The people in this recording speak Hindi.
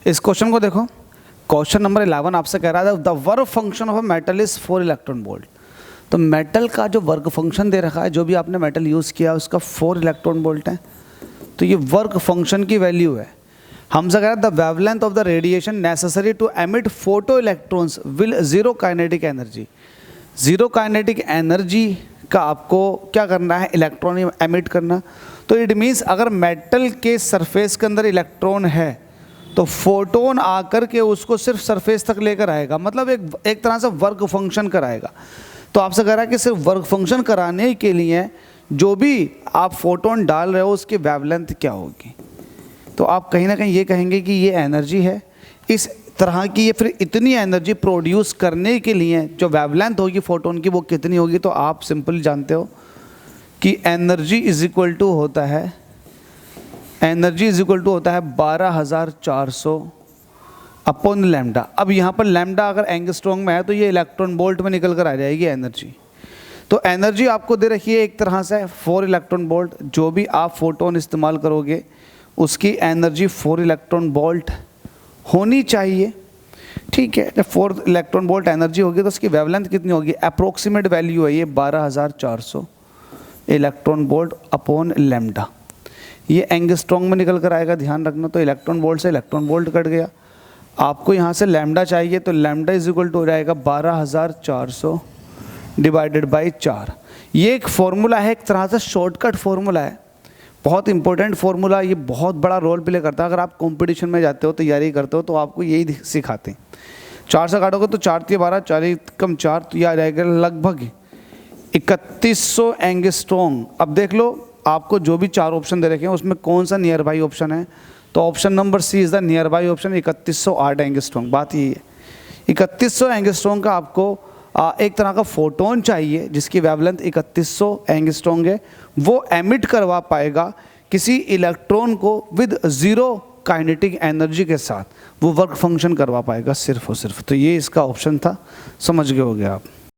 इस क्वेश्चन को देखो, क्वेश्चन नंबर 11 आपसे कह रहा था the work function of a metal is 4 electron volt. तो मेटल का जो वर्क फंक्शन दे रखा है, जो भी आपने मेटल यूज़ किया उसका 4 इलेक्ट्रॉन वोल्ट है। तो ये वर्क फंक्शन की वैल्यू है। हमसे कह रहा है the wavelength of the radiation necessary to emit photo electrons will zero kinetic energy. Zero kinetic energy का आपको क्या करना है, इलेक्ट्रॉन एमिट करना। तो इट मीन्स अगर मेटल के सरफेस के अंदर इलेक्ट्रॉन है तो फोटोन आकर के उसको सिर्फ सरफेस तक लेकर आएगा, मतलब एक तरह से वर्क फंक्शन कराएगा। तो आपसे कह रहा है कि सिर्फ वर्क फंक्शन कराने के लिए जो भी आप फोटोन डाल रहे हो उसकी वेवलेंथ क्या होगी। तो आप कहीं ना कहीं ये कहेंगे कि ये एनर्जी है, इस तरह की ये फिर इतनी एनर्जी प्रोड्यूस करने के लिए जो वेवलेंथ होगी फोटोन की वो कितनी होगी। तो आप सिंपल जानते हो कि एनर्जी इज इक्वल टू होता है 12,400 अपॉन लैम्डा। अब यहाँ पर लैम्डा अगर एंगस्ट्रॉन्ग में है तो ये इलेक्ट्रॉन वोल्ट में निकल कर आ जाएगी एनर्जी। तो एनर्जी आपको दे रखी है एक तरह से 4 इलेक्ट्रॉन वोल्ट। जो भी आप फोटोन इस्तेमाल करोगे उसकी एनर्जी 4 इलेक्ट्रॉन वोल्ट होनी चाहिए, ठीक है। जब 4 इलेक्ट्रॉन वोल्ट एनर्जी होगी तो उसकी वेवलेंथ कितनी होगी, अप्रोक्सीमेट वैल्यू है ये 12,400 इलेक्ट्रॉन वोल्ट अपॉन लैम्डा। ये एंगस्ट्रॉन्ग में निकल कर आएगा, ध्यान रखना। तो इलेक्ट्रॉन वोल्ट से इलेक्ट्रॉन वोल्ट कट गया। आपको यहाँ से लैम्डा चाहिए तो लैम्डा इज इक्वल टू हो जाएगा 12,400 डिवाइडेड बाई 4। ये एक फॉर्मूला है, एक तरह से शॉर्टकट फॉर्मूला है, बहुत इंपॉर्टेंट फार्मूला। ये बहुत बड़ा रोल प्ले करता है। अगर आप कंपटीशन में जाते हो, तैयारी करते हो तो आपको यही सिखाते हैं। 4 से काटोगे तो 4 × 12, 40 कम 4, तो यह आ जाएगा लगभग 3100 एंगस्ट्रॉन्ग। अब देख लो आपको जो भी 4 ऑप्शन दे रखे हैं उसमें कौन सा नियर बाई ऑप्शन है। तो option number c is the nearby option, 3108 angstrom. बात यही है 3100 एंगस्ट्रॉन्ग का आपको एक तरह का फोटोन चाहिए जिसकी वेवलेंथ 3100 एंगस्ट्रॉन्ग है। वो एमिट करवा पाएगा किसी इलेक्ट्रॉन को विद ज़ीरो काइनेटिक एनर्जी के साथ, वो वर्क फंक्शन करवा पाएगा सिर्फ और सिर्फ। तो ये इसका ऑप्शन था, समझ गए होगे आप।